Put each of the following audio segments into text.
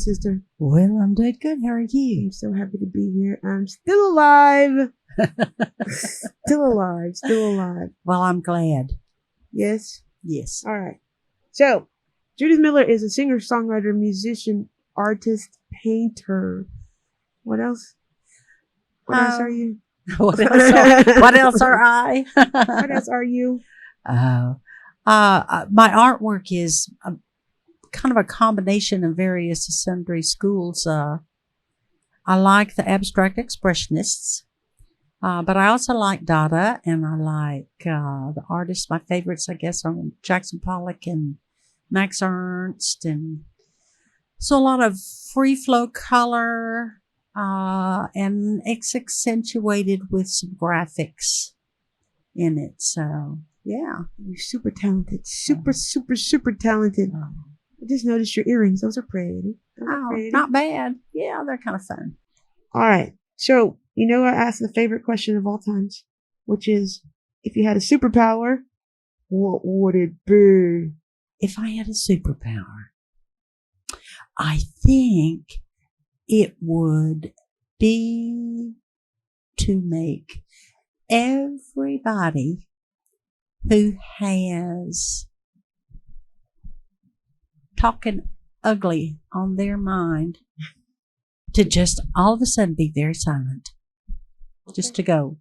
sister? Well, I'm doing good. How are you? I'm so happy to be here. I'm still alive. Still alive. Well, I'm glad. Yes? Yes. All right. So, Judith Miller is a singer, songwriter, musician, artist, painter. What else? What else are you? What else are I? What else are you? My artwork is kind of a combination of various sundry schools. I like the abstract expressionists, but I also like Dada, and I like the artists. My favorites, I guess, are Jackson Pollock and Max Ernst, and so a lot of free flow color, and it's accentuated with some graphics in it. So yeah, you're super talented. Super talented. I just noticed your earrings. Those are pretty. Not bad. Yeah, they're kind of fun. All right. So, I asked the favorite question of all times, which is, if you had a superpower, what would it be? If I had a superpower, I think it would be to make everybody who has talking ugly on their mind to just all of a sudden be very silent. Okay. Just to go,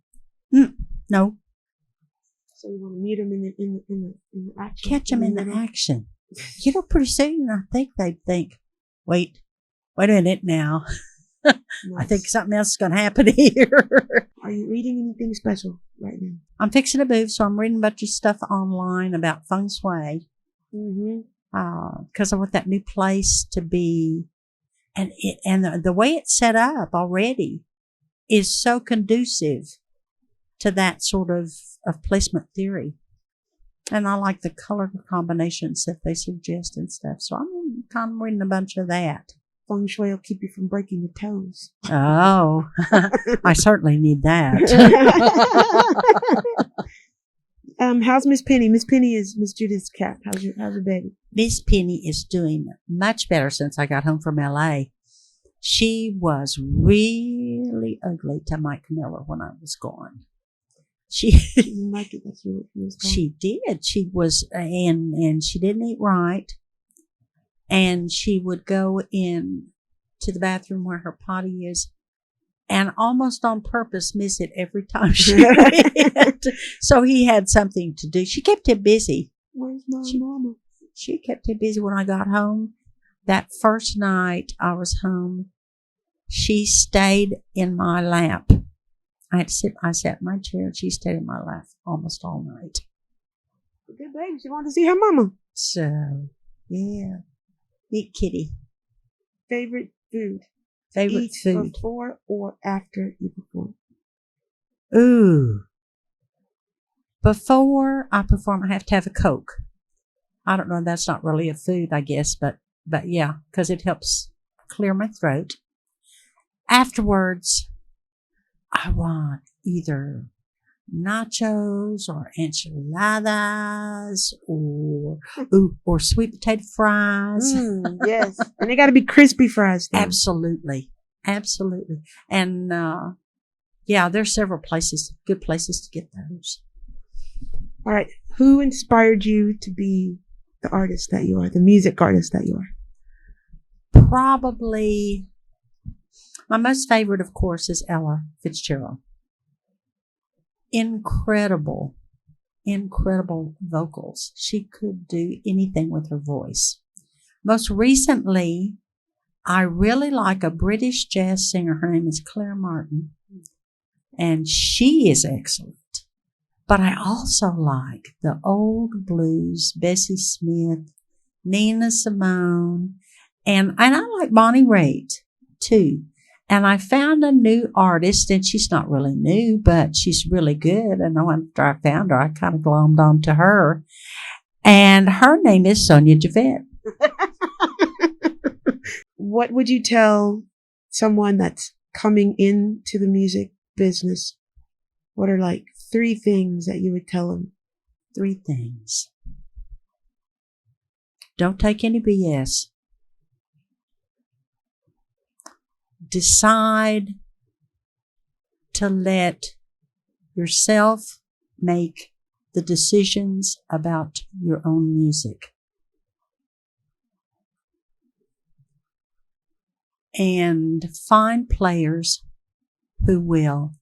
no. So you want to meet them in the action? Catch them in the action. Pretty soon I think they'd think, wait a minute now. Nice. I think something else is going to happen here. Are you reading anything special right now? I'm fixing to move, so I'm reading a bunch of stuff online about feng shui. Mm-hmm. Because I want that new place to be, and the way it's set up already is so conducive to that sort of placement theory. And I like the color combinations that they suggest and stuff. So I'm kind of reading a bunch of that. Feng shui will keep you from breaking your toes. Oh, I certainly need that. How's Miss Penny? Miss Penny is Miss Judith's cat. How's your baby? Miss Penny is doing much better since I got home from LA. She was really ugly to Mike Miller when I was gone. She didn't like it that she was gone. She did. She was, and she didn't eat right. And she would go in to the bathroom where her potty is, and almost on purpose miss it every time she went. So he had something to do. She kept him busy. Where's my mama? She kept him busy when I got home. That first night I was home, she stayed in my lap. I sat in my chair, and she stayed in my lap almost all night. Good baby. She wanted to see her mama. So, yeah. Meet Kitty. Favorite food? Favorite food. Before or after you perform? Ooh. Before I perform, I have to have a Coke. I don't know. That's not really a food, I guess, but yeah, because it helps clear my throat. Afterwards, I want either nachos or enchiladas or sweet potato fries. Yes. And they got to be crispy fries. Though. Absolutely. And, yeah, there's several good places to get those. All right. Who inspired you to be the artist that you are, the music artist that you are? Probably my most favorite, of course, is Ella Fitzgerald. Incredible vocals. She could do anything with her voice. Most recently, I really like a British jazz singer. Her name is Claire Martin, and she is excellent. But I also like the old blues, Bessie Smith, Nina Simone, and I like Bonnie Raitt too. And I found a new artist, and she's not really new, but she's really good. And after I found her, I kind of glommed onto her. And her name is Sonya Jevette. What would you tell someone that's coming into the music business? What are like 3 things that you would tell them? 3 things. Don't take any BS. decide to let yourself make the decisions about your own music. And find players who will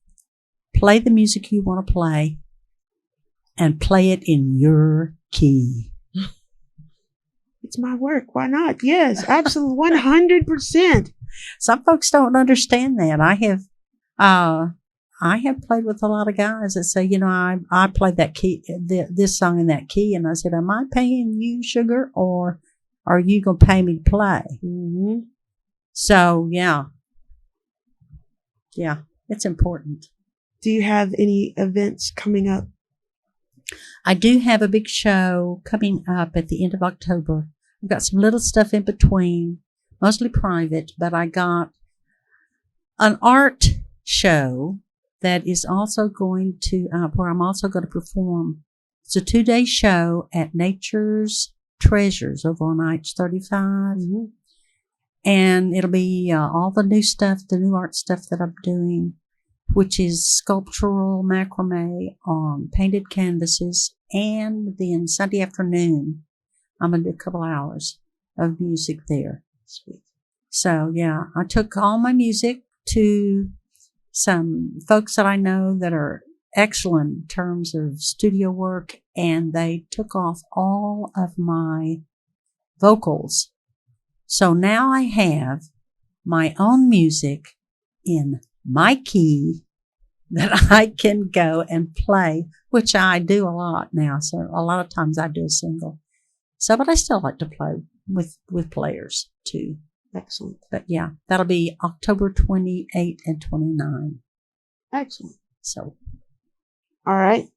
play the music you want to play and play it in your key. It's my work. Why not? Yes, absolutely. 100%. Some folks don't understand that. I have played with a lot of guys that say, I played that key, this song in that key. And I said, am I paying you, sugar, or are you going to pay me to play? Mm-hmm. So, yeah, it's important. Do you have any events coming up? I do have a big show coming up at the end of October. I've got some little stuff in between, mostly private, but I got an art show that is also going to, where I'm also going to perform. It's a 2-day show at Nature's Treasures over on I-35. Mm-hmm. And it'll be all the new stuff, the new art stuff that I'm doing, which is sculptural macrame on painted canvases. And then Sunday afternoon, I'm going to do a couple hours of music there. Sweet. So, yeah, I took all my music to some folks that I know that are excellent in terms of studio work, and they took off all of my vocals. So now I have my own music in my key that I can go and play, which I do a lot now. So a lot of times I do a single. So, but I still like to play with players too. Excellent. But yeah, that'll be October 28 and 29. Excellent. So. All right.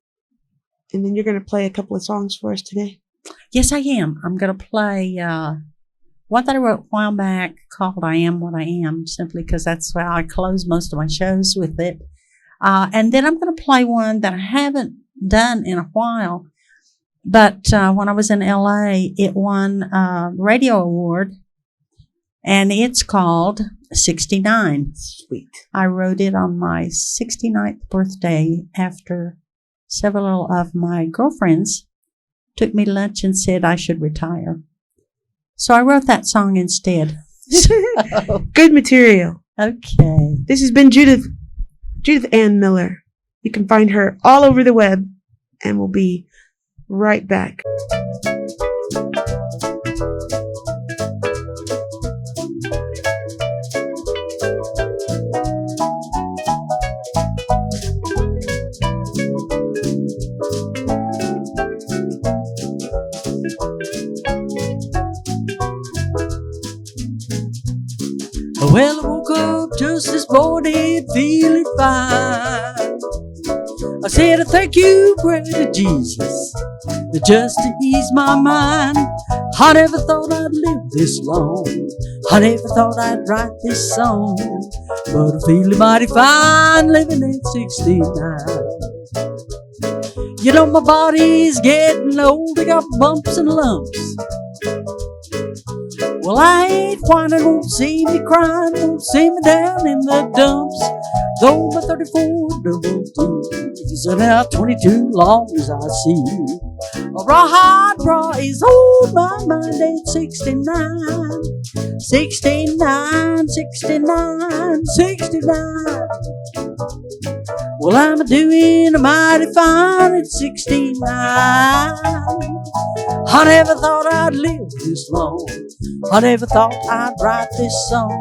And then you're going to play a couple of songs for us today? Yes, I am. I'm going to play one that I wrote a while back called I Am What I Am, simply because that's how I close most of my shows with it. And then I'm going to play one that I haven't done in a while. But when I was in LA, it won a radio award. And it's called 69. Sweet. I wrote it on my 69th birthday after several of my girlfriends took me to lunch and said I should retire. So I wrote that song instead. Good material. Okay. This has been Judith Ann Miller. You can find her all over the web, and we'll be right back. Well, I woke up just this morning feeling fine. I said, I thank you, pray to Jesus, just to ease my mind. I never thought I'd live this long. I never thought I'd write this song. But I'm feeling mighty fine living at 69. You know, my body's getting old. I got bumps and lumps. Well, I ain't whining, won't see me crying, won't see me down in the dumps. Though my 34 double D's are now 22 long as I see. A rawhide bra is on my mind at 69. 69, 69, 69. Well, I'm doing mighty fine at 69. I never thought I'd live this long. I never thought I'd write this song.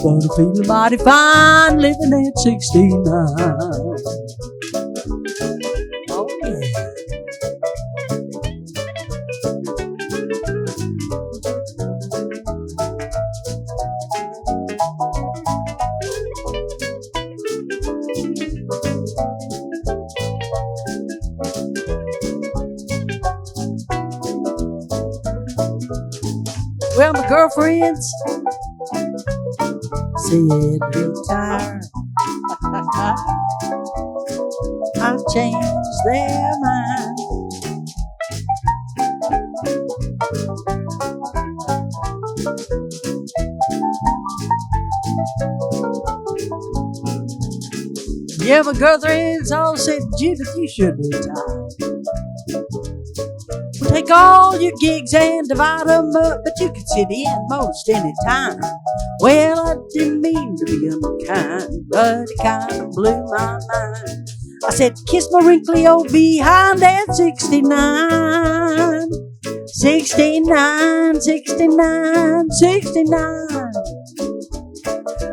But I'm feeling mighty fine living at 69. Oh, yeah. Well, my girlfriends said retire. I've changed their mind. Yeah, my girlfriends all said, Judith, you should retire. We'll take all your gigs and divide them up, but you can sit in most any time. Well, I didn't mean to be unkind, but it kind of blew my mind. I said, kiss my wrinkly old behind at 69. 69, 69, 69.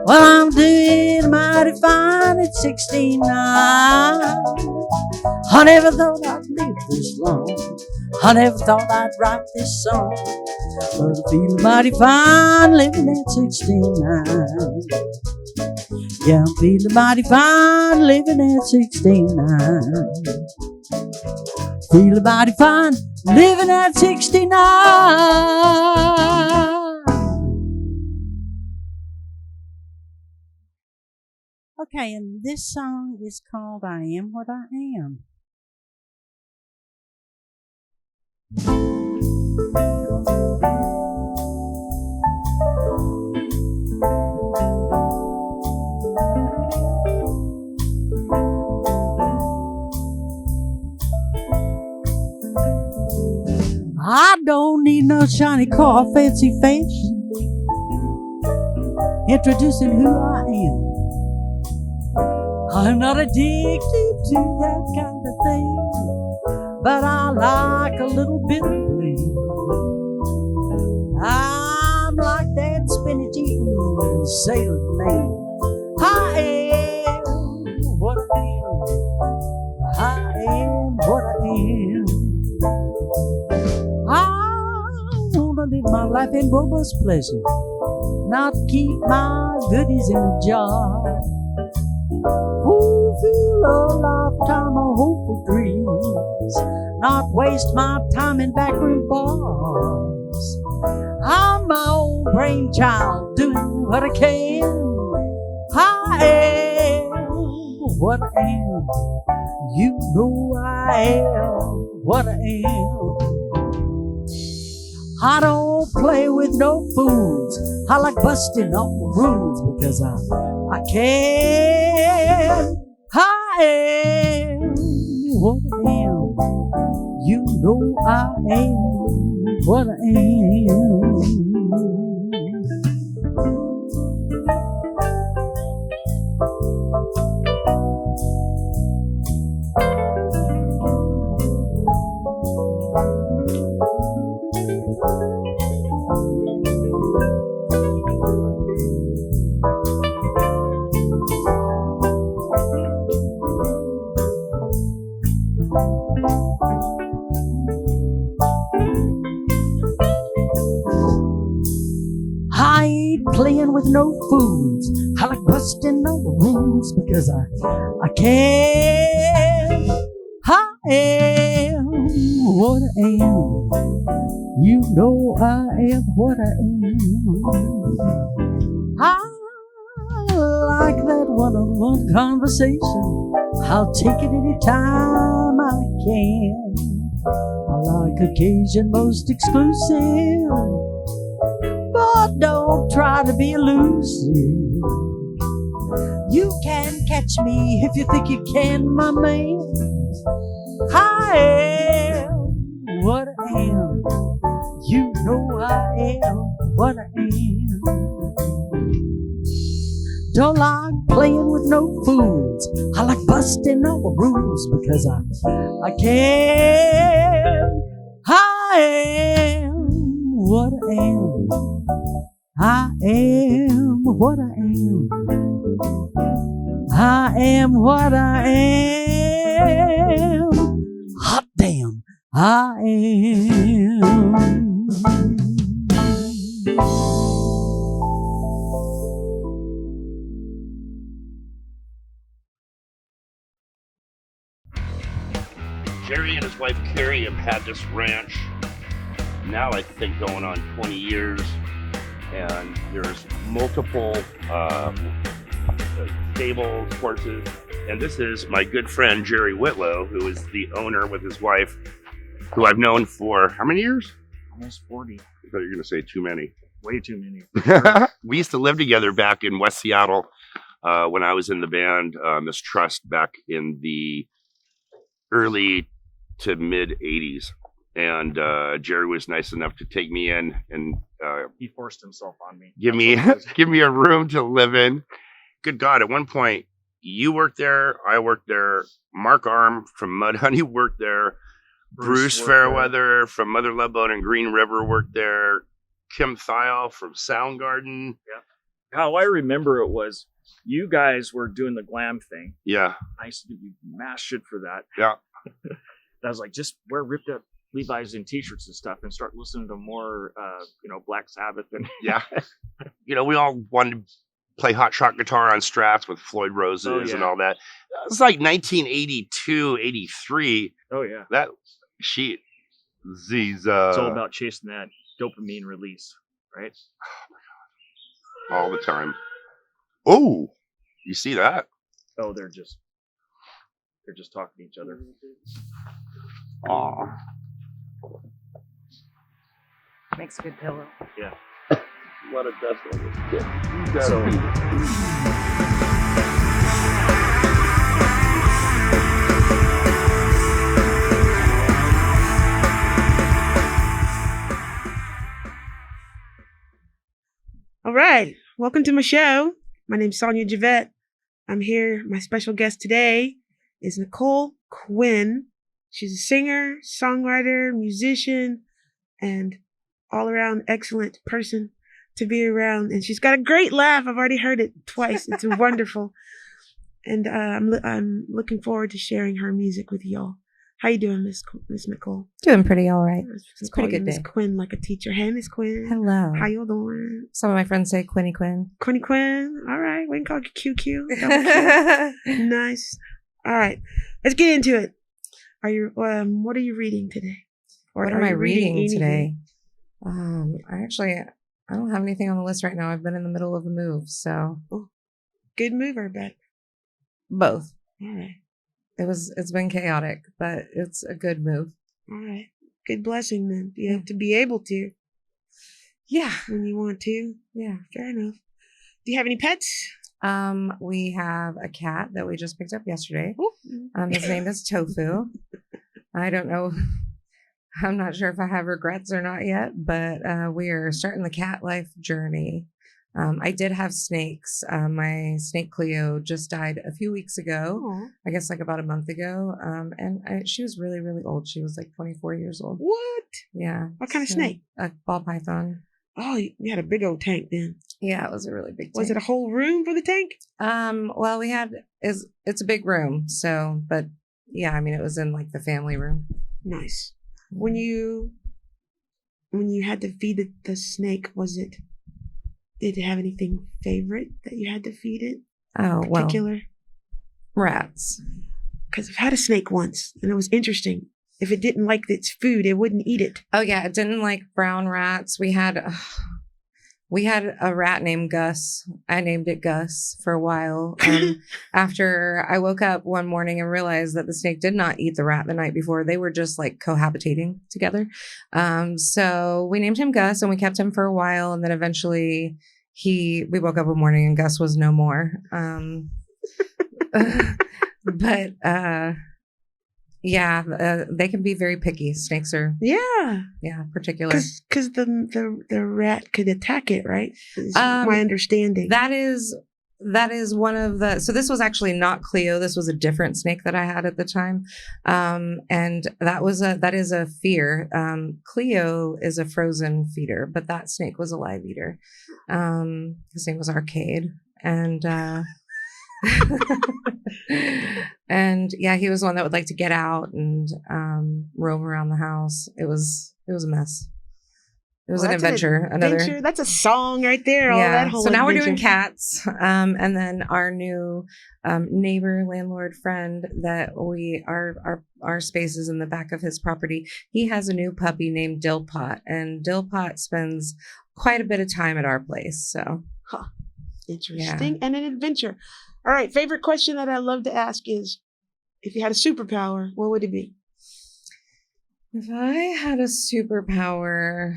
Well, I'm doing mighty fine at 69. I never thought I'd live this long. I never thought I'd write this song. But I feel mighty fine living at 69. Yeah, I'm feeling mighty fine living at 69. Feeling mighty fine living at 69. Okay, and this song is called I Am What I Am. I don't need no shiny car, fancy fashion, introducing who I am. I'm not addicted to that kind of thing, but I like a little bit of bling. I'm like that spinach eating sailor man. I am what I am. I am what I am. I wanna live my life in robust pleasure, not keep my goodies in a jar. Fulfill a lifetime of hopeful dreams, not waste my time in backroom bars. I'm my own brainchild, doing what I can. I am what I am. You know I am what I am. I don't play with no fools. I like busting all the rules because I can. I am what I am. You know I am what I am. Playing with no fools. I like busting all the rules because I can. I am what I am. You know I am what I am. I like that one-on-one conversation. I'll take it anytime I can. I like occasion most exclusive, but don't try to be elusive. You can catch me if you think you can, my man. I am what I am. You know I am what I am. Don't like playing with no fools. I like busting all the rules because I can. I am what I am. I am what I am. I am what I am. Hot damn, I am. Jerry and his wife Carrie have had this ranch now I think going on 20 years, and there's multiple stables, horses, and this is my good friend Jerry Whitlow, who is the owner with his wife, who I've known for how many years? Almost 40. I thought you were going to say too many. Way too many. We used to live together back in West Seattle when I was in the band, Mistrust, back in the early to mid 80s. And Jerry was nice enough to take me in and he forced himself on me. give me a room to live in. Good God, at one point, you worked there, I worked there, Mark Arm from Mudhoney worked there, Bruce Fairweather from Mother Love Boat and Green River worked there, Kim Thiel from Soundgarden. Yeah. How I remember it was you guys were doing the glam thing. Yeah. I used to give you mass shit for that. Yeah. I was like, just wear ripped up Levi's and t-shirts and stuff and start listening to more, Black Sabbath. And Yeah. We all wanted to play hot shot guitar on Strats with Floyd Roses and all that. It was like 1982, 83. Oh, yeah. That sheet. It's all about chasing that dopamine release, right? All the time. Oh, you see that? Oh, they're just talking to each other. Aw. Makes a good pillow. Yeah. A lot of dust on this kid. You gotta beat All right. Welcome to my show. My name's Sonya Jevette. I'm here. My special guest today is Nicole Quinn. She's a singer, songwriter, musician, and all-around excellent person to be around. And she's got a great laugh. I've already heard it twice. It's wonderful. And I'm looking forward to sharing her music with y'all. How you doing, Miss Nicole? Doing pretty all right. It's pretty good Miss day. Quinn, like a teacher. Hey, Miss Quinn. Hello. How you doing? Some of my friends say Quinny Quinn. Quinny Quinn. All right. We can call you QQ. Double Q. Nice. All right. Let's get into it. Are you? What are you reading today? Or What are am I you reading anything? today? I don't have anything on the list right now. I've been in the middle of a move, so Good move or bad? both. All right. It's been chaotic, but it's a good move. All right. Good blessing then. You have to be able to Yeah. when you want to. Yeah. Fair enough. Do you have any pets? We have a cat that we just picked up yesterday. Ooh. His name is Tofu. I don't know. I'm not sure if I have regrets or not yet, but we are starting the cat life journey. I did have snakes. My snake Cleo just died a few weeks ago. Aw. I guess like about a month ago. She was really, really old. She was like 24 years old. What? Yeah. What kind of So, snake? A ball python. Oh, you had a big old tank then. Yeah, it was a really big tank. Was it a whole room for the tank? Well, it's a big room. So, but yeah, I mean, it was in like the family room. Nice. When you had to feed the snake, did it have anything favorite that you had to feed it? Oh, well, Particular? rats. Because I've had a snake once, and it was interesting. If it didn't like its food, it wouldn't eat it. Oh yeah, it didn't like brown rats. We had a rat named Gus. I named it Gus for a while. After I woke up one morning and realized that the snake did not eat the rat the night before, they were just like cohabitating together. So we named him Gus and we kept him for a while. And then eventually we woke up one morning and Gus was no more. Yeah, they can be very picky. Snakes are, Yeah, particular. because the rat could attack it, right? Is Um, my understanding. That is one of the, so this was actually not Cleo. This was a different snake that I had at the time. And that is a fear. Cleo is a frozen feeder, but that snake was a live eater. His name was Arcade. And, and yeah, he was one that would like to get out and roam around the house. It was a mess. It was an That's an adventure. That's a song right there. All that whole so now we're doing adventure. cats. And then our new neighbor, landlord friend that our space is in the back of his property. He has a new puppy named Dillpot, and Dillpot spends quite a bit of time at our place. So Interesting. And an adventure. All right. Favorite question that I love to ask is, if you had a superpower, what would it be? if I had a superpower,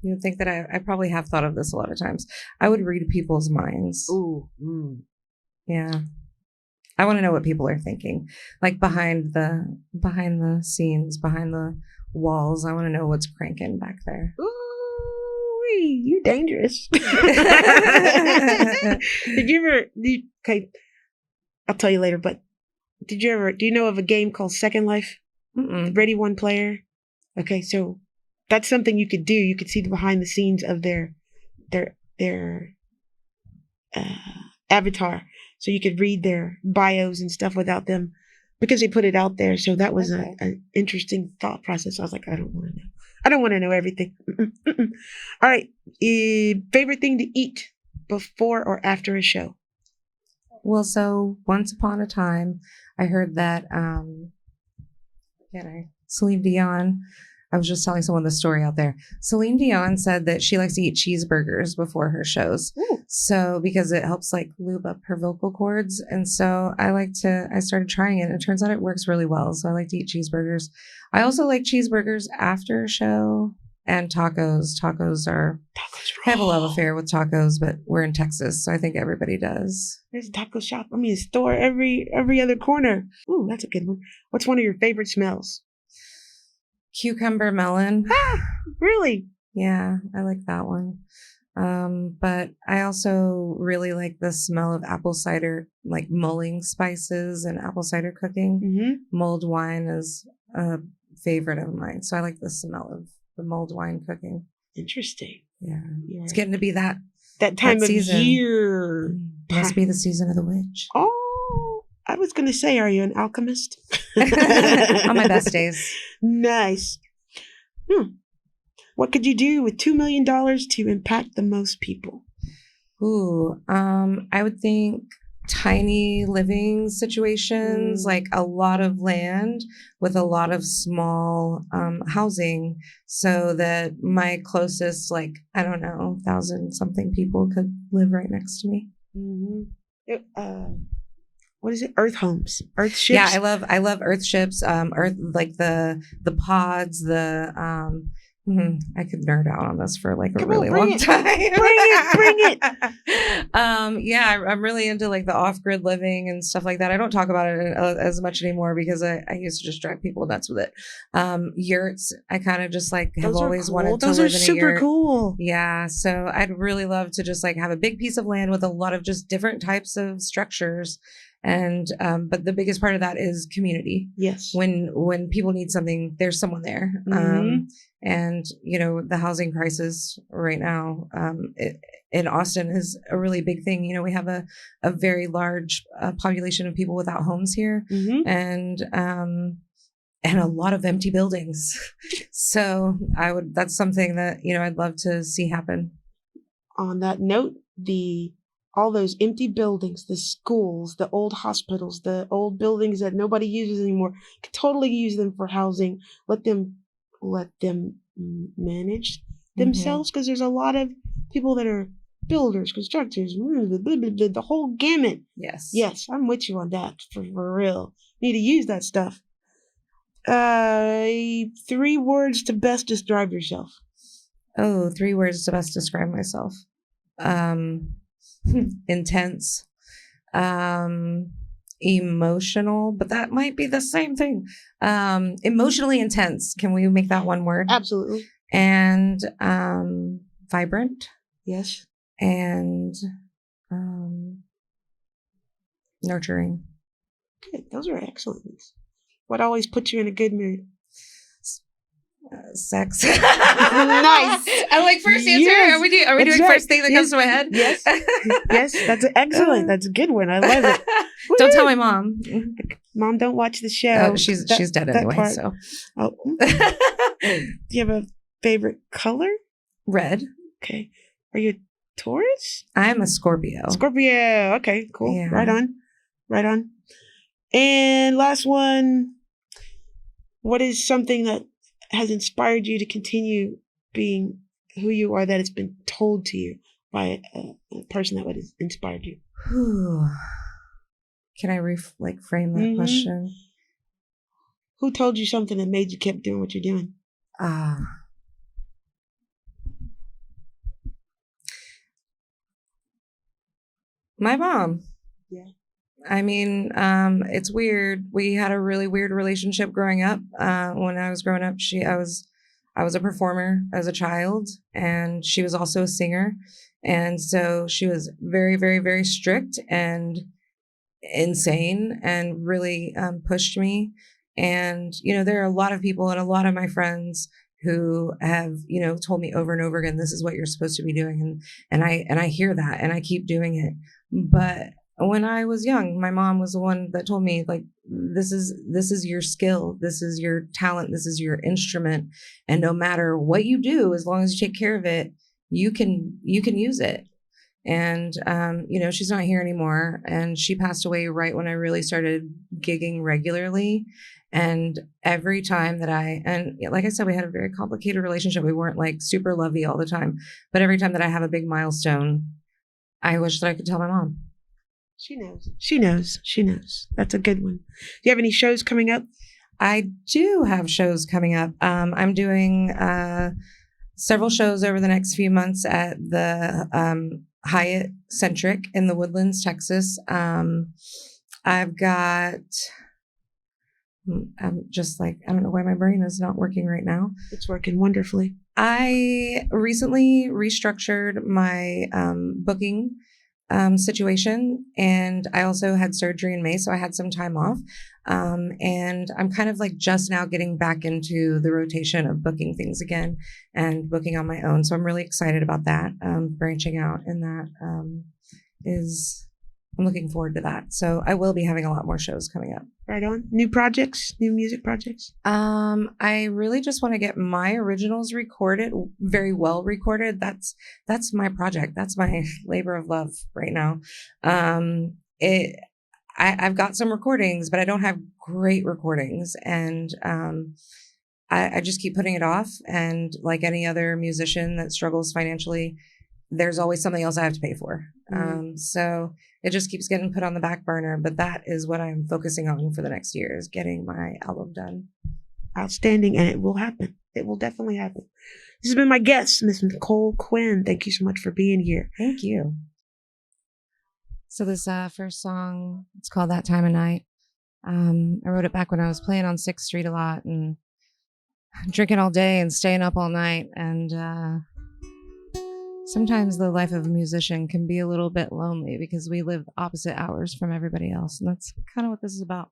you would think that I probably have thought of this a lot of times. I would read people's minds. Ooh. Yeah. I want to know what people are thinking, like behind the scenes, behind the walls. I want to know what's cranking back there. Ooh, you dangerous. Okay, I'll tell you later, but do you know of a game called Second Life? Mm-mm. Ready One Player? Okay, so that's something you could do. You could see the behind the scenes of their avatar. So you could read their bios and stuff without them, because they put it out there. So that was Okay. an interesting thought process. I was like, I don't want to know. I don't want to know everything. All right. Favorite thing to eat before or after a show? Well, so once upon a time, I heard that Celine Dion. I was just telling someone the story out there. Celine Dion said that she likes to eat cheeseburgers before her shows. Ooh. So because it helps like lube up her vocal cords. And so I started trying it. And it turns out it works really well. So I like to eat cheeseburgers. I also like cheeseburgers after a show, and tacos. I have a love affair with tacos, but we're in Texas. So I think everybody does. There's a taco shop. I mean, a store every other corner. Ooh, that's a good one. What's one of your favorite smells? Cucumber melon. Really? Yeah, I like that one. But I also really like the smell of apple cider, like mulling spices and apple cider cooking. Mm-hmm. Mulled wine is a favorite of mine. So I like the smell of the mulled wine cooking. Interesting. Yeah. Yeah. It's getting to be that time of season. year. Must be the season of the witch. Oh, I was going to say, are you an alchemist? On my best days. Nice. What could you do with $2 million to impact the most people? Ooh, I would think tiny living situations, like a lot of land with a lot of small housing, so that my closest, 1,000 something people could live right next to me. Mm-hmm. What is it? Earth homes, earth ships. Yeah, I love earth ships. Earth, like the pods, I could nerd out on this for like a really long time. Bring it. Yeah, I'm really into like the off-grid living and stuff like that. I don't talk about it as much anymore because I used to just drive people nuts with it. Yurts, I kind of just like have always wanted to live in a yurt. Those are super cool. Yeah, so I'd really love to just like have a big piece of land with a lot of just different types of structures. And but the biggest part of that is community. Yes. When people need something, there's someone there. Mm-hmm. And the housing crisis right now in Austin is a really big thing. We have a very large population of people without homes here, mm-hmm. and a lot of empty buildings. So that's something that I'd love to see happen. On that note, all those empty buildings, the schools, the old hospitals, the old buildings that nobody uses anymore, could totally use them for housing. Let them manage themselves, because there's a lot of people that are builders, constructors, the whole gamut. Yes, I'm with you on that for real. Need to use that stuff. 3 words to best describe yourself. Oh, 3 words to best describe myself. Intense, emotional, but that might be the same thing. Emotionally intense. Can we make that one word? Absolutely. And vibrant. Yes. And nurturing. Good. Those are excellent ones. What always puts you in a good mood? Sex. Nice. I like first answer. Yes, Are we doing first thing that comes to my head? Yes. Yes, that's excellent. That's a good one. I love it. Don't tell my mom. Mom, don't watch the show. Oh, she's dead anyway. Part. So. Oh. Do you have a favorite color? Red. Okay. Are you a Taurus? I'm a Scorpio. Scorpio. Okay, cool. Yeah. Right on. And last one. What is something that has inspired you to continue being who you are, that it's been told to you by a person that would have inspired you? Can I frame that question? Who told you something that made you keep doing what you're doing? My mom. Yeah. I mean, it's weird. We had a really weird relationship growing up. When I was growing up, I was a performer as a child, and she was also a singer. And so she was very, very, very strict and insane, and really pushed me. And, there are a lot of people and a lot of my friends who have, told me over and over again, this is what you're supposed to be doing. And I hear that, and I keep doing it. But when I was young, my mom was the one that told me, like, this is your skill. This is your talent. This is your instrument. And no matter what you do, as long as you take care of it, you can use it. And, she's not here anymore, and she passed away right when I really started gigging regularly. And every time that and like I said, we had a very complicated relationship. We weren't like super lovey all the time, but every time that I have a big milestone, I wish that I could tell my mom. She knows. She knows. She knows. That's a good one. Do you have any shows coming up? I do have shows coming up. I'm doing several shows over the next few months at the Hyatt Centric in the Woodlands, Texas. I've got, I'm just like, I don't know why my brain is not working right now. It's working wonderfully. I recently restructured my booking situation, and I also had surgery in May, so I had some time off. And I'm kind of like just now getting back into the rotation of booking things again and booking on my own. So I'm really excited about that, branching out, and that I'm looking forward to that. So I will be having a lot more shows coming up. Right on. New projects, new music projects. I really just want to get my originals recorded, very well recorded. That's my project. That's my labor of love right now. I've got some recordings, but I don't have great recordings, and I just keep putting it off. And like any other musician that struggles financially, there's always something else I have to pay for. So it just keeps getting put on the back burner. But that is what I'm focusing on for the next year, is getting my album done. Outstanding, and it will happen. It will definitely happen. This has been my guest, Miss Nicole Quinn. Thank you so much for being here. Thank you. So this first song, it's called That Time of Night. I wrote it back when I was playing on 6th Street a lot and drinking all day and staying up all night. And sometimes the life of a musician can be a little bit lonely because we live opposite hours from everybody else. And that's kind of what this is about.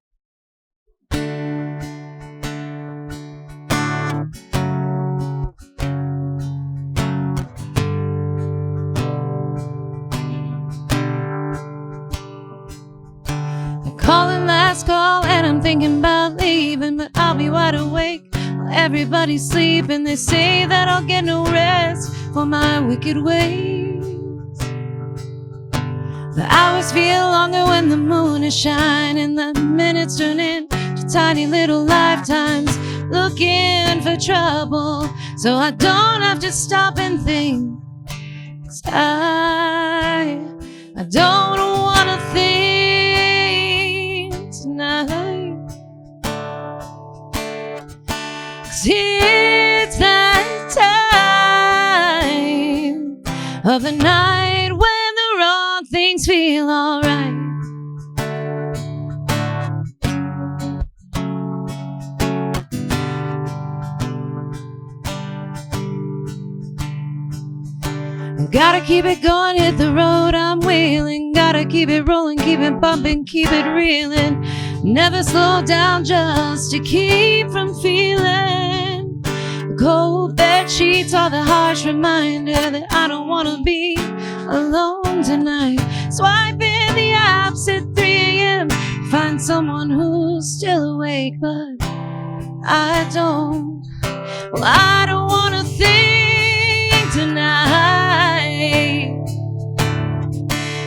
Calling last call and I'm thinking about leaving, but I'll be wide awake while everybody's sleeping. They say that I'll get no rest for my wicked ways. The hours feel longer when the moon is shining. The minutes turn into tiny little lifetimes, looking for trouble so I don't have to stop and think. 'Cause I don't wanna think tonight. 'Cause it's that time of the night when the wrong things feel alright. Gotta keep it going, hit the road I'm wheeling. Gotta keep it rolling, keep it bumping, keep it reeling. Never slow down just to keep from feeling. The cold bed sheets are the harsh reminder that I don't wanna be alone tonight. Swipe in the apps at 3 a.m. Find someone who's still awake, but I don't. Well, I don't wanna think tonight.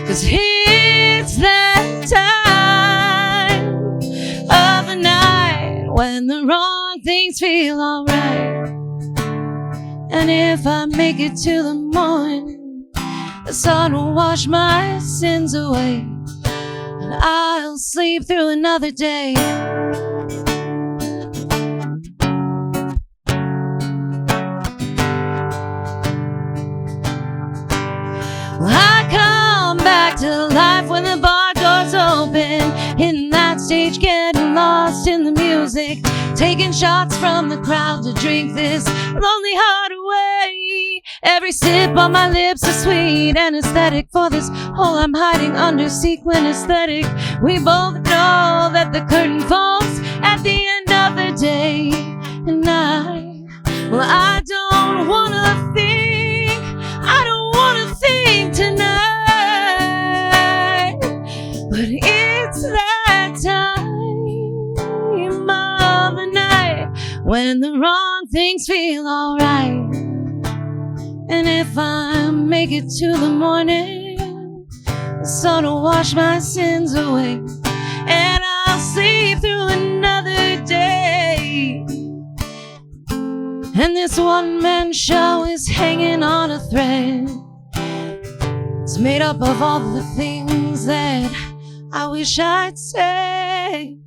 'Cause it's that time of the night when the wrong things feel alright. And if I make it to the morning, the sun will wash my sins away, and I'll sleep through another day. Well, I come back to life when the bar doors stage, getting lost in the music, taking shots from the crowd to drink this lonely heart away. Every sip on my lips is sweet and aesthetic for this hole I'm hiding under sequin aesthetic. We both know that the curtain falls at the end of the day, and I don't wanna think, I don't wanna think tonight, but it's that time of the night when the wrong things feel alright. And if I make it to the morning, the sun will wash my sins away, and I'll sleep through another day. And this one-man show is hanging on a thread. It's made up of all the things that I wish I'd say,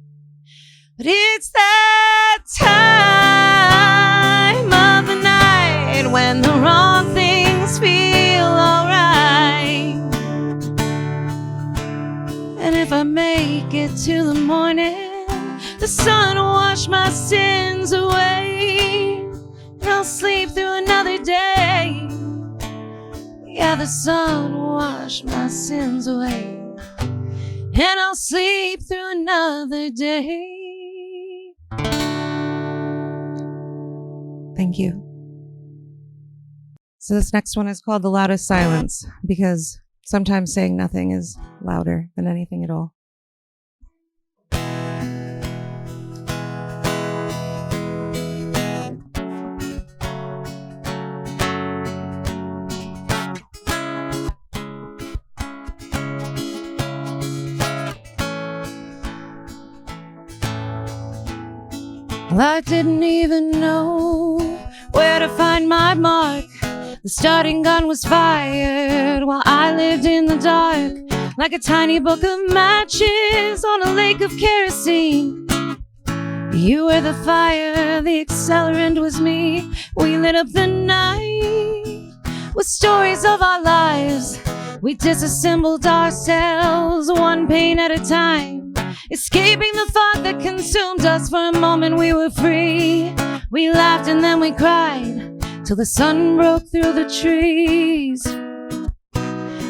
but it's that time of the night when the wrong things feel alright. And if I make it to the morning, the sun will wash my sins away, and I'll sleep through another day. Yeah, the sun will wash my sins away, and I'll sleep through another day. Thank you. So this next one is called The Loudest Silence, because sometimes saying nothing is louder than anything at all. Well, I didn't even know where to find my mark. The starting gun was fired while I lived in the dark, like a tiny book of matches on a lake of kerosene. You were the fire, the accelerant was me. We lit up the night with stories of our lives. We disassembled ourselves one pain at a time, escaping the thought that consumed us. For a moment we were free. We laughed and then we cried till the sun broke through the trees.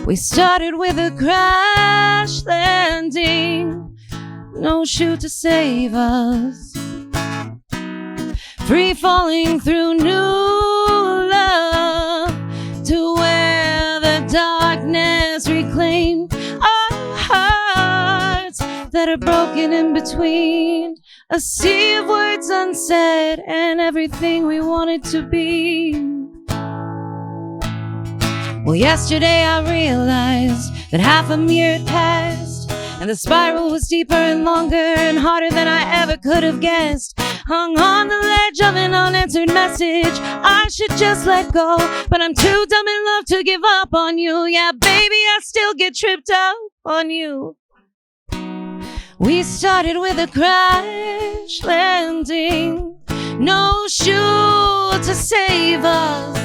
We started with a crash landing, no chute to save us, free falling through new love to where the darkness reclaimed our hearts that are broken in between a sea of words unsaid and everything we wanted to be. Well, yesterday I realized that half a year had passed, and the spiral was deeper and longer and harder than I ever could have guessed. Hung on the ledge of an unanswered message I should just let go, but I'm too dumb in love to give up on you. Yeah, baby, I still get tripped up on you. We started with a crash landing, no chute to save us,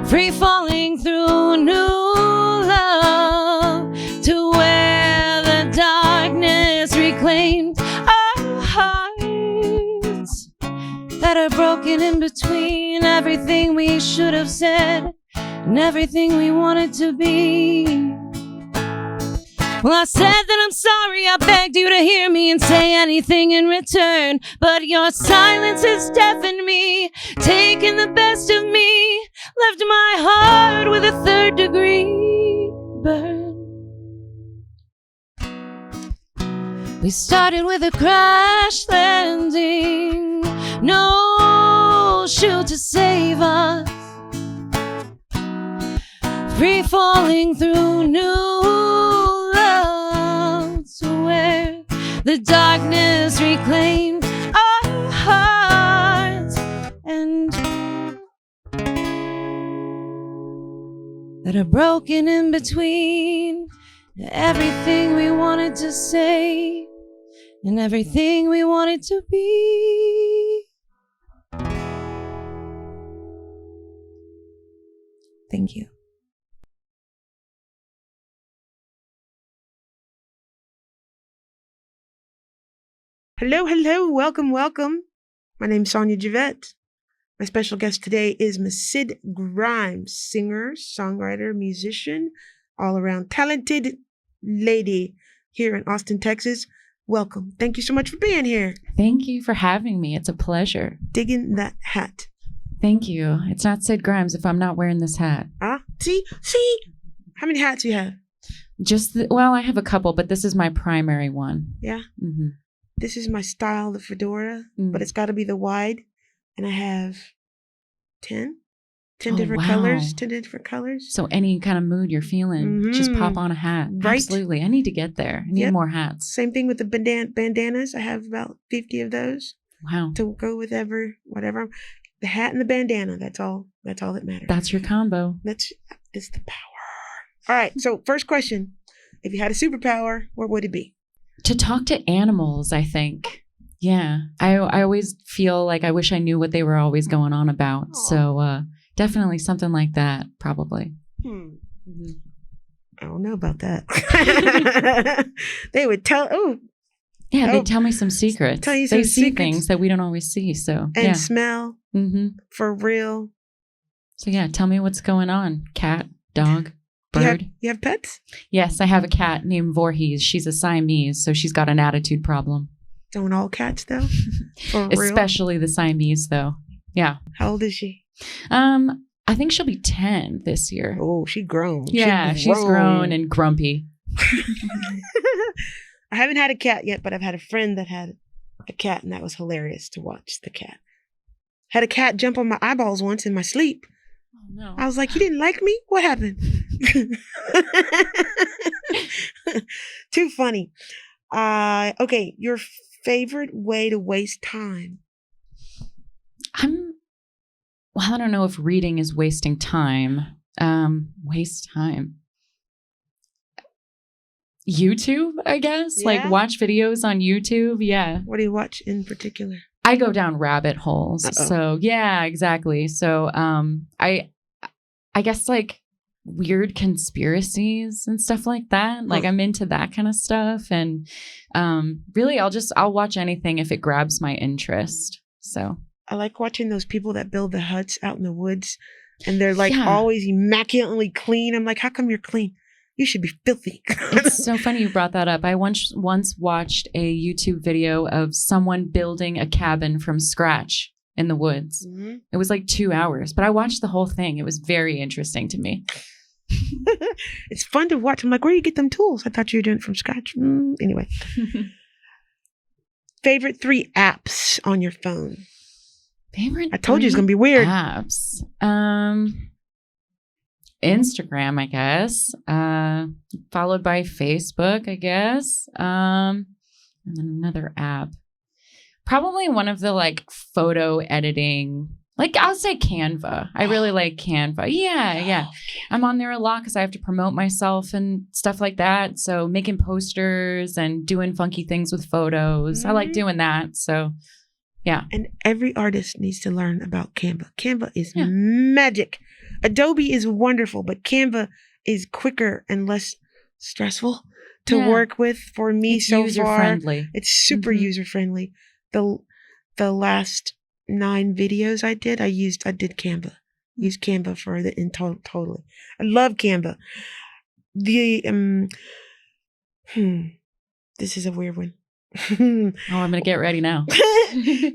free falling through new love to where the darkness reclaimed our hearts that are broken in between everything we should have said and everything we wanted to be. Well, I said that I'm sorry, I begged you to hear me and say anything in return, but your silence has deafened me, taken the best of me, left my heart with a third-degree burn. We started with a crash landing, no chute to save us, free falling through new love to where the darkness reclaimed our hearts and that are broken in between everything we wanted to say and everything we wanted to be. Thank you. Hello, hello, welcome, welcome. My name's Sonya Jevette. My special guest today is Miss Sid Grimes, singer, songwriter, musician, all-around talented lady here in Austin, Texas. Welcome. Thank you so much for being here. Thank you for having me. It's a pleasure. Digging that hat. Thank you. It's not Sid Grimes if I'm not wearing this hat. See? How many hats you have? Well, I have a couple, but this is my primary one. Yeah? Mm-hmm. This is my style, the fedora, but it's got to be the wide. And I have 10 different colors, 10 different colors. So any kind of mood you're feeling, just pop on a hat. Right. Absolutely. I need to get there. I need more hats. Same thing with the bandanas. I have about 50 of those. Wow. To go with whatever. The hat and the bandana. That's all that matters. That's your combo. It's the power. All right. So first question. If you had a superpower, what would it be? To talk to animals, I think. Yeah. I always feel like I wish I knew what they were always going on about. Aww. So definitely something like that, probably. Mm-hmm. I don't know about that. They would tell, they tell me some secrets. Tell you some they see secrets. Things that we don't always see. So and smell for real. So yeah, tell me what's going on. Cat, dog, bird. You have pets? Yes, I have a cat named Voorhees. She's a Siamese, so she's got an attitude problem. Don't all cats though? For real? Especially the Siamese though. Yeah. How old is she? I think she'll be 10 this year. Oh, she's grown. Yeah, she's grown and grumpy. I haven't had a cat yet, but I've had a friend that had a cat, and that was hilarious to watch the cat. Had a cat jump on my eyeballs once in my sleep. Oh, no. I was like, you didn't like me? What happened? Too funny. Okay, your favorite way to waste time? I don't know if reading is wasting time. Waste time. YouTube, I guess. Yeah? Like watch videos on YouTube. Yeah. What do you watch in particular? I go down rabbit holes. Uh-oh. So yeah, exactly. So I guess like weird conspiracies and stuff like that. Like I'm into that kind of stuff. And really I'll watch anything if it grabs my interest. So I like watching those people that build the huts out in the woods and they're like always immaculately clean. I'm like, how come you're clean? You should be filthy. It's so funny you brought that up. I once watched a YouTube video of someone building a cabin from scratch in the woods. Mm-hmm. It was like 2 hours, but I watched the whole thing. It was very interesting to me. It's fun to watch. I'm like, where do you get them tools? I thought you were doing it from scratch. Anyway. Favorite 3 apps on your phone? I told you it's going to be weird. Apps. Instagram, I guess. Followed by Facebook, I guess. And then another app. Probably one of the like photo editing. Like I'll say Canva. I really like Canva. Yeah. I'm on there a lot because I have to promote myself and stuff like that. So making posters and doing funky things with photos. I like doing that. So yeah. And every artist needs to learn about Canva. Canva is magic. Adobe is wonderful, but Canva is quicker and less stressful to work with for me. It's so user-friendly. It's super user-friendly. The last 9 videos I did Canva. Used Canva for the totally. I love Canva. The this is a weird one. I'm gonna get ready now.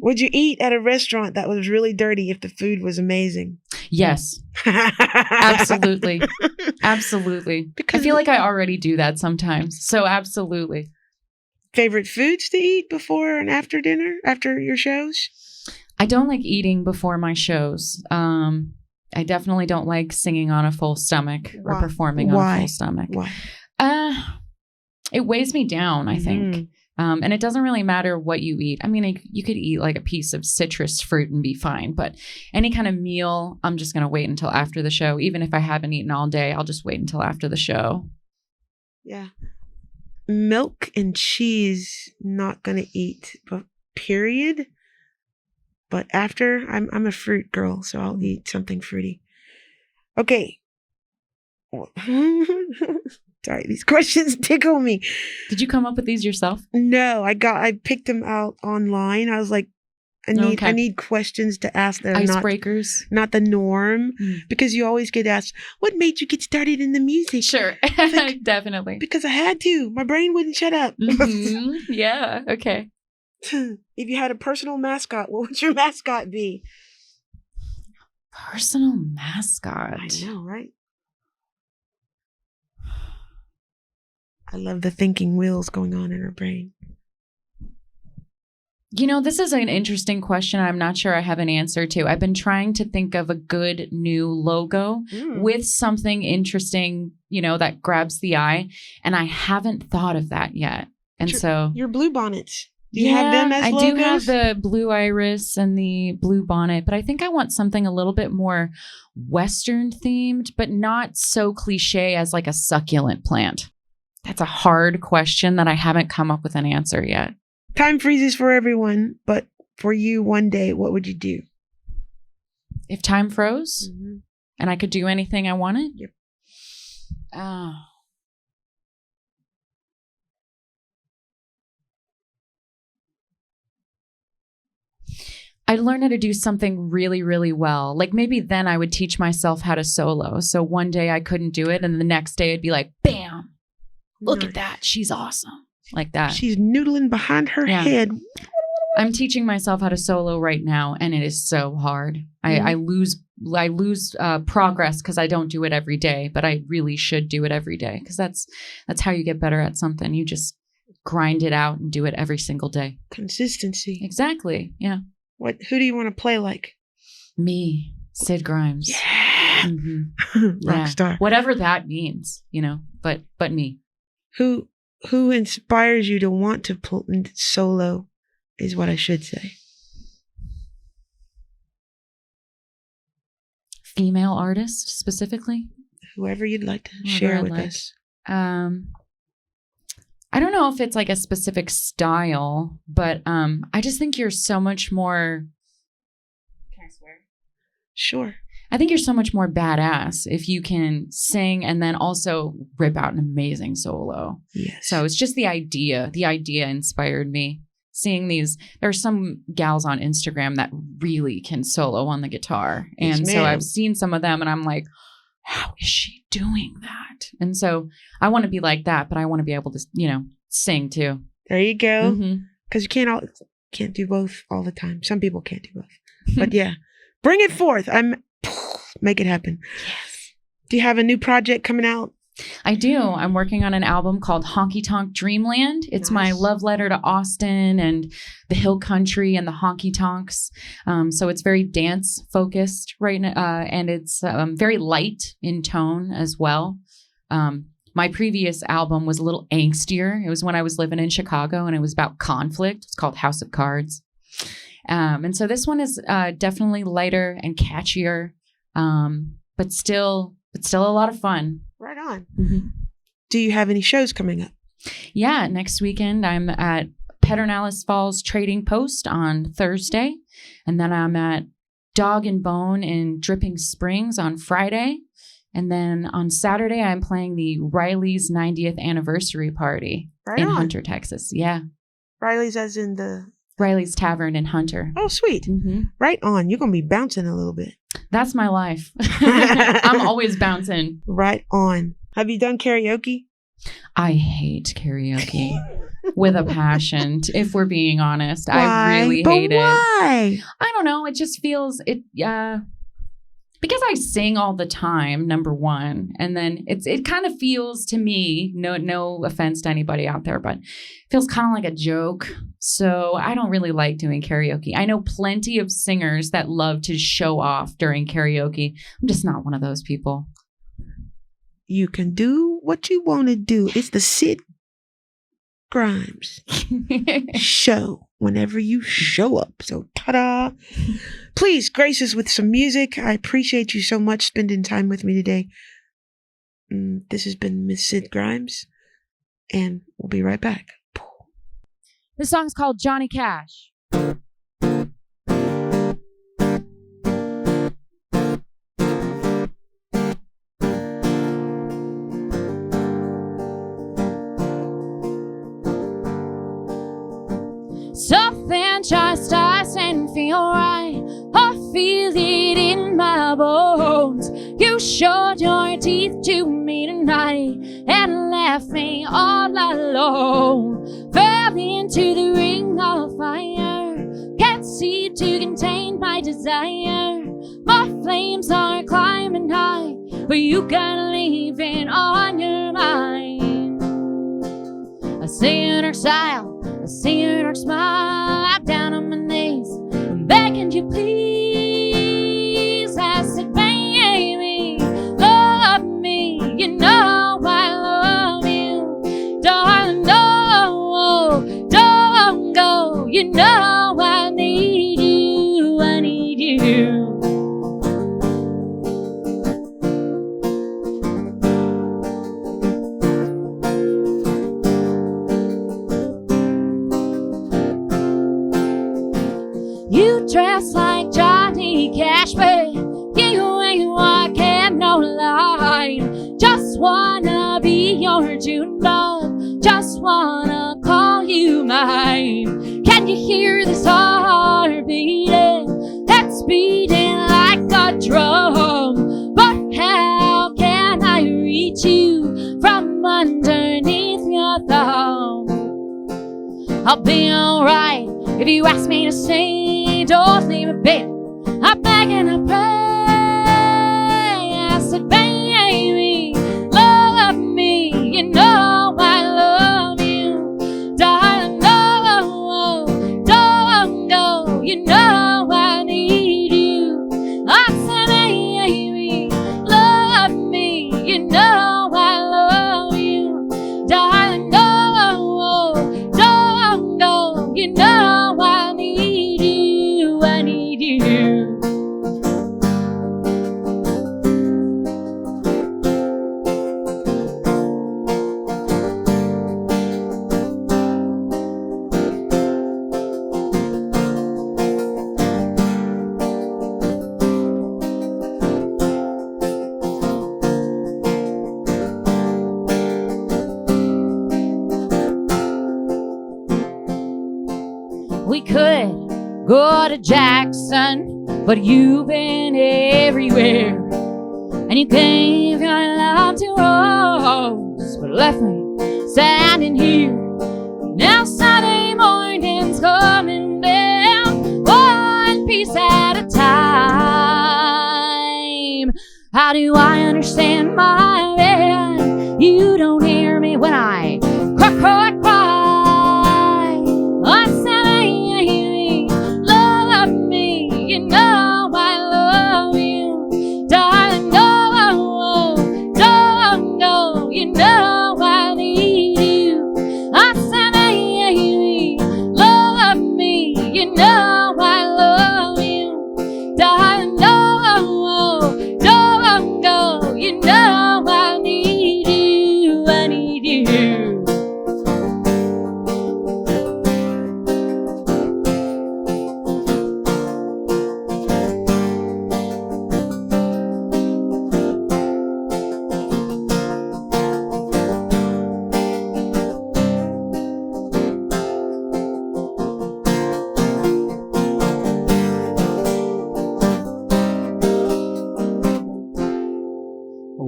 Would you eat at a restaurant that was really dirty if the food was amazing? Yes. Absolutely. Because I feel like I already do that sometimes. So absolutely. Favorite foods to eat before and after dinner, after your shows? I don't like eating before my shows. I definitely don't like singing on a full stomach or performing on a full stomach. Why? It weighs me down, I think. And it doesn't really matter what you eat. I mean, you could eat like a piece of citrus fruit and be fine, but any kind of meal, I'm just going to wait until after the show. Even if I haven't eaten all day, I'll just wait until after the show. Yeah. Milk and cheese, not going to eat, but period. But after, I'm a fruit girl, so I'll eat something fruity. Okay. Sorry, these questions tickle me. Did you come up with these yourself? No, I picked them out online. I was like, I need questions to ask that are Icebreakers. not the norm, because you always get asked, what made you get started in the music? Sure. Like, Definitely. because I had to. My brain wouldn't shut up. Mhm. Yeah. Okay. If you had a personal mascot, what would your mascot be? Personal mascot. I know, right? I love the thinking wheels going on in her brain. You know, this is an interesting question. I'm not sure I have an answer to. I've been trying to think of a good new logo with something interesting, you know, that grabs the eye. And I haven't thought of that yet. And so your blue bonnets. Do you have them as logos? I do have the blue iris and the blue bonnet, but I think I want something a little bit more Western themed, but not so cliche as like a succulent plant. That's a hard question that I haven't come up with an answer yet. Time freezes for everyone, but for you one day, what would you do? If time froze and I could do anything I wanted? Yep. I'd learn how to do something really, really well. Like maybe then I would teach myself how to solo. So one day I couldn't do it, and the next day I'd be like, bam, look at that. She's awesome. Like that. She's noodling behind her head. I'm teaching myself how to solo right now, and it is so hard. I lose progress because I don't do it every day, but I really should do it every day, because that's how you get better at something. You just grind it out and do it every single day. Consistency. Exactly. Yeah. Who do you want to play like? Me, Sid Grimes. Yeah. Rock star. Whatever that means, you know, but me. Who inspires you to want to pull solo is what I should say. Female artist specifically? Whoever you'd like to share with us. I don't know if it's like a specific style, but I just think you're so much more. Can I swear? Sure. I think you're so much more badass if you can sing and then also rip out an amazing solo. Yes. So it's just the idea. The idea inspired me. Seeing these, there are some gals on Instagram that really can solo on the guitar. And so I've seen some of them and I'm like, how is she doing that? And so I want to be like that, but I want to be able to, you know, sing too. There you go. Because you can't do both all the time. Some people can't do both. But yeah, bring it forth. Make it happen. Yes. Do you have a new project coming out? I do. I'm working on an album called Honky Tonk Dreamland. It's my love letter to Austin and the hill country and the honky tonks. So it's very dance focused right now, and it's very light in tone as well. My previous album was a little angstier. It was when I was living in Chicago, and it was about conflict. It's called House of Cards. And so this one is definitely lighter and catchier, but still a lot of fun. Right on. Do you have any shows coming up? Yeah, next weekend I'm at Pedernales Falls Trading Post on Thursday, and then I'm at Dog and Bone in Dripping Springs on Friday, and then on Saturday I'm playing the Riley's 90th anniversary party in Hunter, Texas. Yeah. Riley's as in the... Riley's Tavern in Hunter. Oh, sweet. Right on. You're going to be bouncing a little bit. That's my life. I'm always bouncing. Right on. Have you done karaoke? I hate karaoke with a passion, if we're being honest. Why? I really hate it. Why? I don't know. It just feels because I sing all the time, number one, and then it kind of feels to me, no offense to anybody out there, but it feels kind of like a joke. So I don't really like doing karaoke. I know plenty of singers that love to show off during karaoke. I'm just not one of those people. You can do what you want to do. It's the Sid Grimes show whenever you show up. So ta-da. Please grace us with some music. I appreciate you so much spending time with me today. This has been Miss Sid Grimes, and we'll be right back. This song's called Johnny Cash. chastised and feel right. I feel it in my bones. You showed your teeth to me tonight and left me all alone. Fell into the ring of fire, can't seem to contain my desire. My flames are climbing high, but you gotta leave it on your mind. I see your dark style, I see your dark smile. I'm down on my knees, I'm begging you please. I said, baby, love me, you know I love you. Darling, no, don't go, you know I need you, I need you. You dress like Johnny Cash, but you ain't walking no line. Just wanna be your June love, just wanna call you mine. Can you hear this heart beating? That's beating like a drum. But how can I reach you from underneath your thumb? I'll be alright if you ask me to stay. Don't leave it, baby. I beg and I pray. I said, baby, love me. You know I love you. Darling, no, don't go. You know I need you. I said, baby, love me. You know I love you. Darling, no, don't go. You know I need you. I need you. We could go to Jackson, but you've been everywhere. And you gave your love to Rose, but left me standing here. Now Sunday morning's coming down, one piece at a time. How do I understand my bed? You don't hear me when I cry, cry, cry. I said, baby, love me. You know I love you. Darling, no, don't go. You know I need you. I said, baby, love me. You know I love you. Darling, no, don't go. You know I need you. I need you.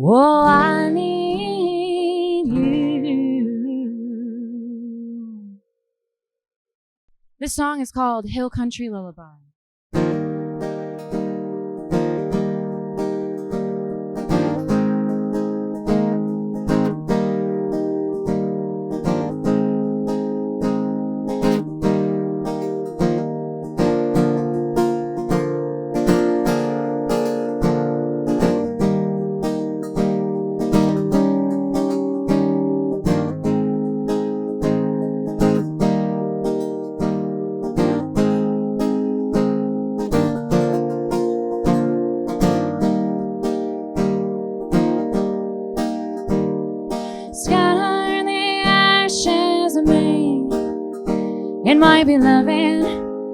Oh, I need you. This song is called Hill Country Lullaby. Scatter the ashes of me in my beloved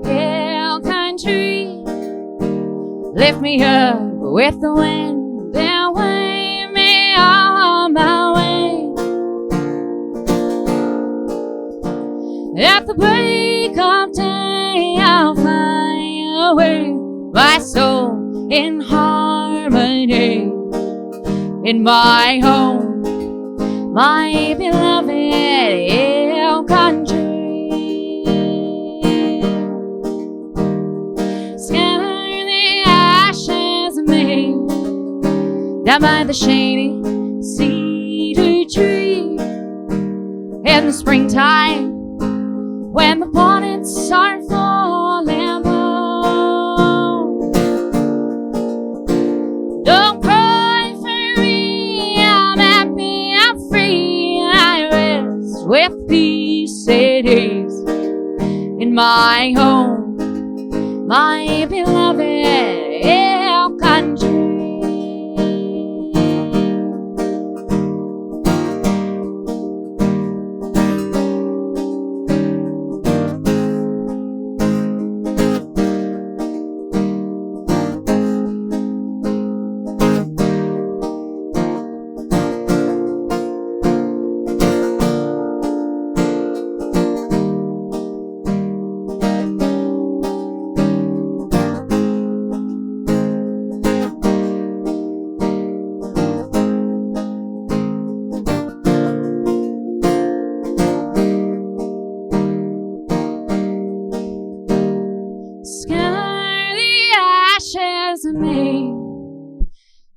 hill country. Lift me up with the wind and wave me on my way. At the break of day, someday I'll fly away, my soul in harmony, in my home, my beloved hill country. Scatter the ashes of me down by the shady cedar tree in the springtime when the bonnets are full and blown. Don't cry for me, I'm happy, I'm free, I rest with peace at ease in my home, my beloved hill country.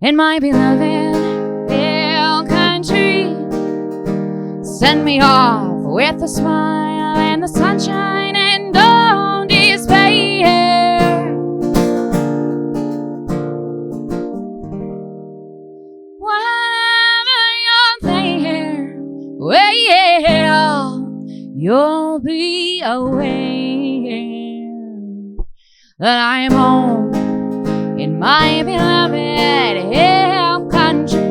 In my beloved hill country, send me off with a smile and the sunshine, and don't despair. While you're there, well, you'll be aware that I'm home in my beloved hill country.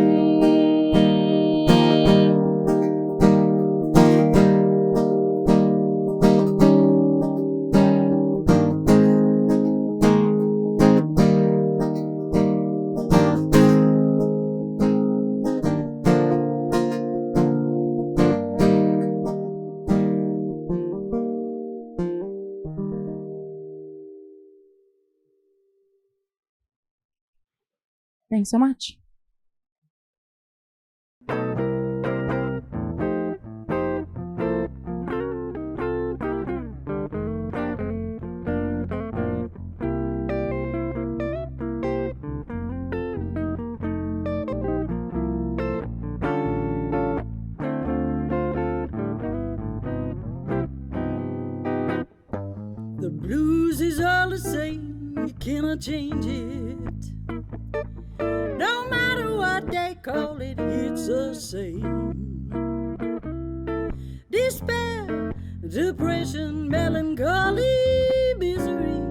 Thanks so much. The blues is all the same, you cannot change it. No matter what they call it, it's the same. Despair, depression, melancholy, misery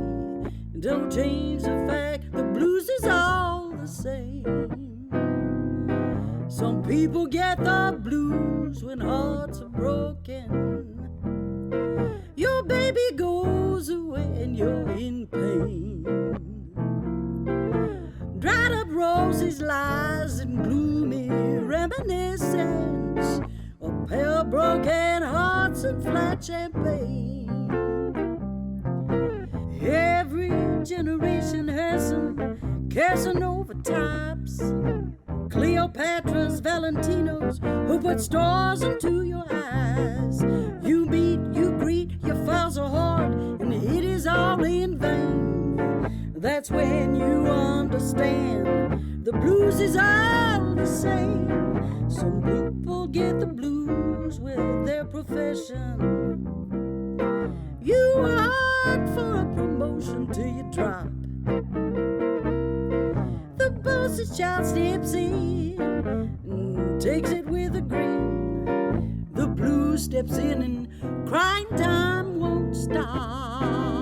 don't change the fact the blues is all the same. Some people get the blues when hearts are broken. Your baby goes away and you're in pain. Dried up roses, lies, and gloomy reminiscence of pale broken hearts and flat champagne. Every generation has some Casanova types, Cleopatras, Valentinos, who put stars into your eyes. You meet, you greet, your files are hard, and it is all in vain. That's when you understand the blues is all the same. Some people get the blues with their profession. You work for a promotion till you drop. The boss's child steps in and takes it with a grin. The blues steps in and crying time won't stop.